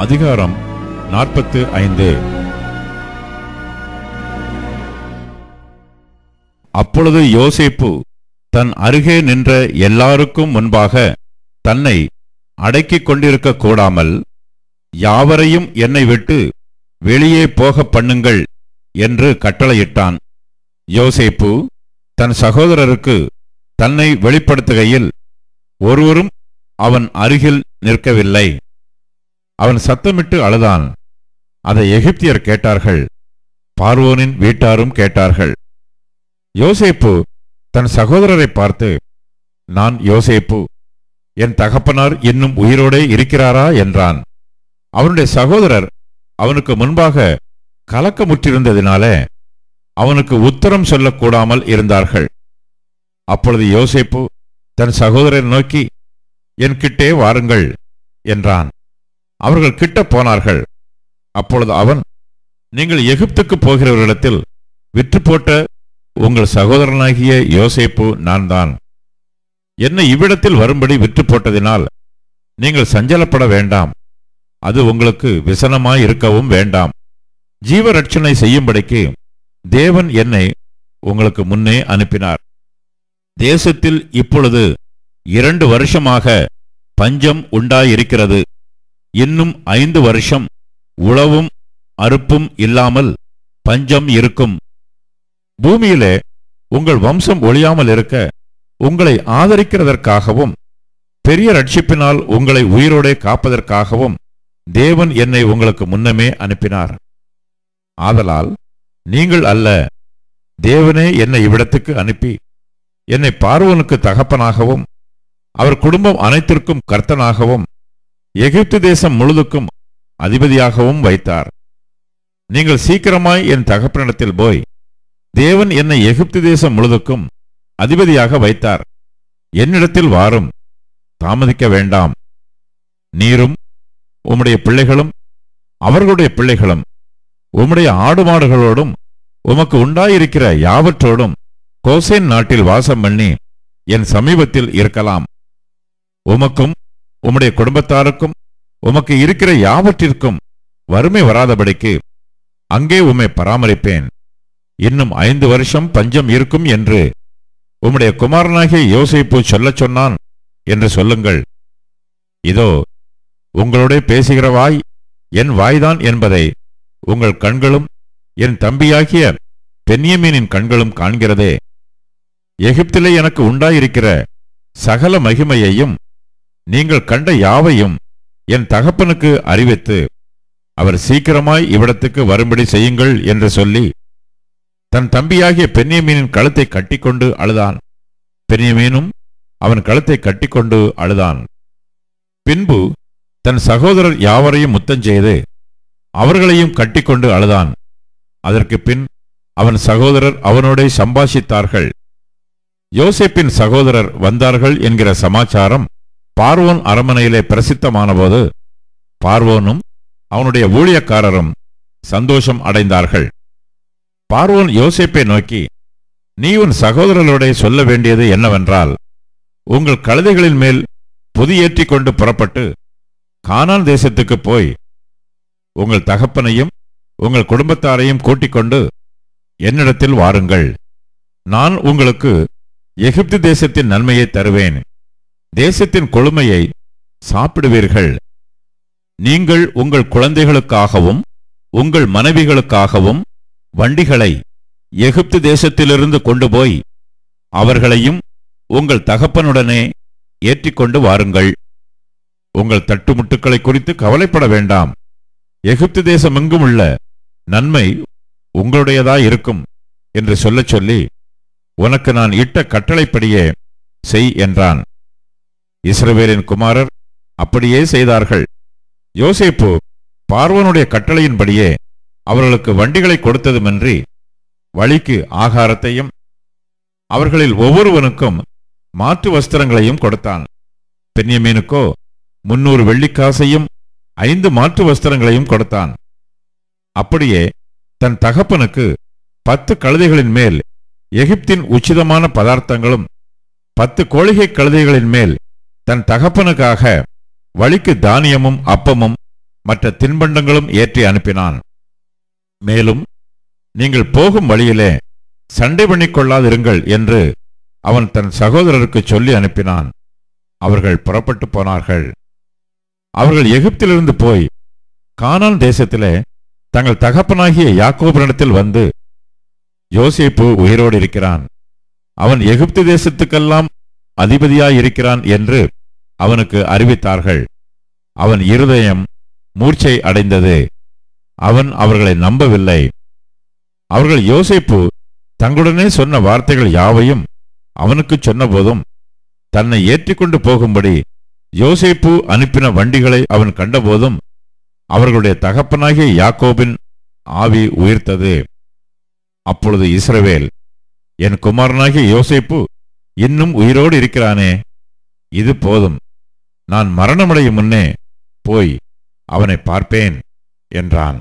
அதிகாரம் 45. அப்பொழுது யோசேப்பு தன் அருகே நின்ற எல்லாருக்கும் முன்பாக தன்னை அடக்கிக் கொண்டிருக்க கூடாமல், யாவரையும் என்னை விட்டு வெளியே போக பண்ணுங்கள் என்று கட்டளையிட்டான். யோசேப்பு தன் சகோதரருக்கு தன்னை வெளிப்படுத்துகையில் ஒருவரும் அவன் அருகில் நிற்கவில்லை. அவன் சத்தமிட்டு அழுதான். அதை எகிப்தியர் கேட்டார்கள், பார்வோனின் வீட்டாரும் கேட்டார்கள். யோசேப்பு தன் சகோதரரை பார்த்து, நான் யோசேப்பு, என் தகப்பனார் இன்னும் உயிரோடே இருக்கிறாரா என்றான். அவனுடைய சகோதரர் அவனுக்கு முன்பாக கலக்கமுற்றிருந்ததினாலே அவனுக்கு உத்தரம் சொல்லக்கூடாமல் இருந்தார்கள். அப்பொழுது யோசேப்பு தன் சகோதரரை நோக்கி, என் கிட்டே வாருங்கள் என்றான். அவர்கள் கிட்ட போனார்கள். அப்பொழுது அவன், நீங்கள் எகிப்துக்கு போகிறவர்களிடத்தில் விற்று போட்ட உங்கள் சகோதரனாகிய யோசேப்பு நான் தான். என்னை இவ்விடத்தில் வரும்படி விற்று போட்டதினால் நீங்கள் சஞ்சலப்பட வேண்டாம். அது உங்களுக்கு விசனமாயிருக்கவும் வேண்டாம். ஜீவரட்சணை செய்யும்படிக்கு தேவன் என்னை உங்களுக்கு முன்னே அனுப்பினார். தேசத்தில் இப்பொழுது 2 வருஷமாக பஞ்சம் உண்டாயிருக்கிறது. இன்னும் 5 வருஷம் உழவும் அறுப்பும் இல்லாமல் பஞ்சம் இருக்கும். பூமியிலே உங்கள் வம்சம் ஒழியாமல் இருக்க உங்களை ஆதரிக்கிறதற்காகவும் பெரிய ரட்சிப்பினால் உங்களை உயிரோடே காப்பதற்காகவும் தேவன் என்னை உங்களுக்கு முன்னமே அனுப்பினார். ஆதலால் நீங்கள் அல்ல, தேவனே என்னை இவ்விடத்துக்கு அனுப்பி என்னை பார்வோனுக்கு தகப்பனாகவும் அவர் குடும்பம் அனைத்திற்கும் கர்த்தனாகவும் எகிப்து தேசம் முழுதுக்கும் அதிபதியாகவும் வைத்தார். நீங்கள் சீக்கிரமாய் என் தகப்பனிடத்தில் போய், தேவன் என்னை எகிப்து தேசம் முழுதுக்கும் அதிபதியாக வைத்தார், என்னிடத்தில் வாரும், தாமதிக்க வேண்டாம். நீரும் உம்முடைய பிள்ளைகளும் அவர்களுடைய பிள்ளைகளும் உம்முடைய ஆடு மாடுகளோடும் உமக்கு உண்டாயிருக்கிற யாவற்றோடும் கோசேன் நாட்டில் வாசம் பண்ணி என் சமீபத்தில் இருக்கலாம். உமக்கும் உம்முடைய குடும்பத்தாருக்கும் உமக்கு இருக்கிற யாவற்றிற்கும் வறுமை வராதபடிக்கு அங்கே உம்மை பராமரிப்பேன். இன்னும் 5 வருஷம் பஞ்சம் இருக்கும் என்று உம்முடைய குமாரனாகிய யோசேப்பு சொல்லச் சொன்னான் என்று சொல்லுங்கள். இதோ உங்களோட பேசுகிற வாய் என் வாய்தான் என்பதை உங்கள் கண்களும் என் தம்பியாகிய பென்யமீனின் கண்களும் காண்கிறதே. எகிப்திலே எனக்கு உண்டாயிருக்கிற சகல மகிமையையும் நீங்கள் கண்ட யாவையும் என் தகப்பனுக்கு அறிவித்து அவர் சீக்கிரமாய் இவ்விடத்துக்கு வரும்படி செய்யுங்கள் என்று சொல்லி தன் தம்பியாகிய பென்யமீனின் கழுத்தை கட்டிக்கொண்டு அழுதான். பென்யமீனும் அவன் கழுத்தை கட்டிக்கொண்டு அழுதான். பின்பு தன் சகோதரர் யாவரையும் முத்தஞ்செய்து அவர்களையும் கட்டிக்கொண்டு அழுதான். அதற்கு பின் அவன் சகோதரர் அவனோடே சம்பாஷித்தார்கள். யோசேப்பின் சகோதரர் வந்தார்கள் என்கிற சமாச்சாரம் பார்வோன் அரமனையிலே பிரசித்தமானபோது பார்வோனும் அவனுடைய ஊழியக்காரரும் சந்தோஷம் அடைந்தார்கள். பார்வோன் யோசேப்பை நோக்கி, நீ உன் சகோதரர்களோட சொல்ல வேண்டியது என்னவென்றால், உங்கள் கழுதைகளின் மேல் பொதியேற்றிக் கொண்டு புறப்பட்டு கானான் தேசத்துக்கு போய் உங்கள் தகப்பனையும் உங்கள் குடும்பத்தாரையும் கூட்டிக் கொண்டு என்னிடத்தில் வாருங்கள். நான் உங்களுக்கு எகிப்து தேசத்தின் நன்மையை தருவேன். தேசத்தின் கொழுமையை சாப்பிடுவீர்கள். நீங்கள் உங்கள் குழந்தைகளுக்காகவும் உங்கள் மனைவிகளுக்காகவும் வண்டிகளை எகிப்து தேசத்திலிருந்து கொண்டு போய் அவர்களையும் உங்கள் தகப்பனுடனே ஏற்றிக்கொண்டு வாருங்கள். உங்கள் தட்டுமுட்டுக்களை குறித்து கவலைப்பட வேண்டாம். எகிப்து தேசம் எங்கும் உள்ள நன்மை உங்களுடையதாயிருக்கும் என்று சொல்லச் சொல்லி, உனக்கு நான் இட்ட கட்டளைப்படியே செய் என்றான். இஸ்ரவேலின் குமாரர் அப்படியே செய்தார்கள். யோசேப்பு பார்வோனுடைய கட்டளையின்படியே அவர்களுக்கு வண்டிகளை கொடுத்ததுமின்றி வழிக்கு ஆகாரத்தையும் அவர்களில் ஒவ்வொருவனுக்கும் மாற்று வஸ்திரங்களையும் கொடுத்தான். பென்யமீனுக்கோ 300 வெள்ளிக்காசையும் 5 மாற்று வஸ்திரங்களையும் கொடுத்தான். அப்படியே தன் தகப்பனுக்கு 10 கழுதைகளின் மேல் எகிப்தின் உச்சிதமான பதார்த்தங்களும் 10 கோழிகை கழுதைகளின் மேல் தன் தகப்பனுக்காக வழிக்கு தானியமும் அப்பமும் மற்ற தின்பண்டங்களும் ஏற்றி அனுப்பினான். மேலும், நீங்கள் போகும் வழியிலே சண்டை பண்ணிக் கொள்ளாதிருங்கள் என்று அவன் தன் சகோதரருக்கு சொல்லி அனுப்பினான். அவர்கள் புறப்பட்டு போனார்கள். அவர்கள் எகிப்திலிருந்து போய் கானான் தேசத்திலே தங்கள் தகப்பனாகிய யாக்கோபினிடத்தில் வந்து, யோசேப்பு உயிரோடு இருக்கிறான், அவன் எகிப்து தேசத்துக்கெல்லாம் அதிபதியாயிருக்கிறான் என்று அவனுக்கு அறிவித்தார்கள். அவன் இருதயம் மூர்ச்சை அடைந்தது. அவன் அவர்களை நம்பவில்லை. அவர்கள் யோசேப்பு தங்களுடனே சொன்ன வார்த்தைகள் யாவையும் அவனுக்கு சொன்னபோதும், தன்னை ஏற்றிக்கொண்டு போகும்படி யோசேப்பு அனுப்பின வண்டிகளை அவன் கண்டபோதும், அவர்களுடைய தகப்பனாகிய யாக்கோபின் ஆவி உயிர்த்தது. அப்பொழுது இஸ்ரவேல், என் குமாரனாகிய யோசேப்பு இன்னும் உயிரோடு இருக்கிறானே, இது போதும், நான் மரணமடையும் முன்னே போய் அவனை பார்ப்பேன் என்றான்.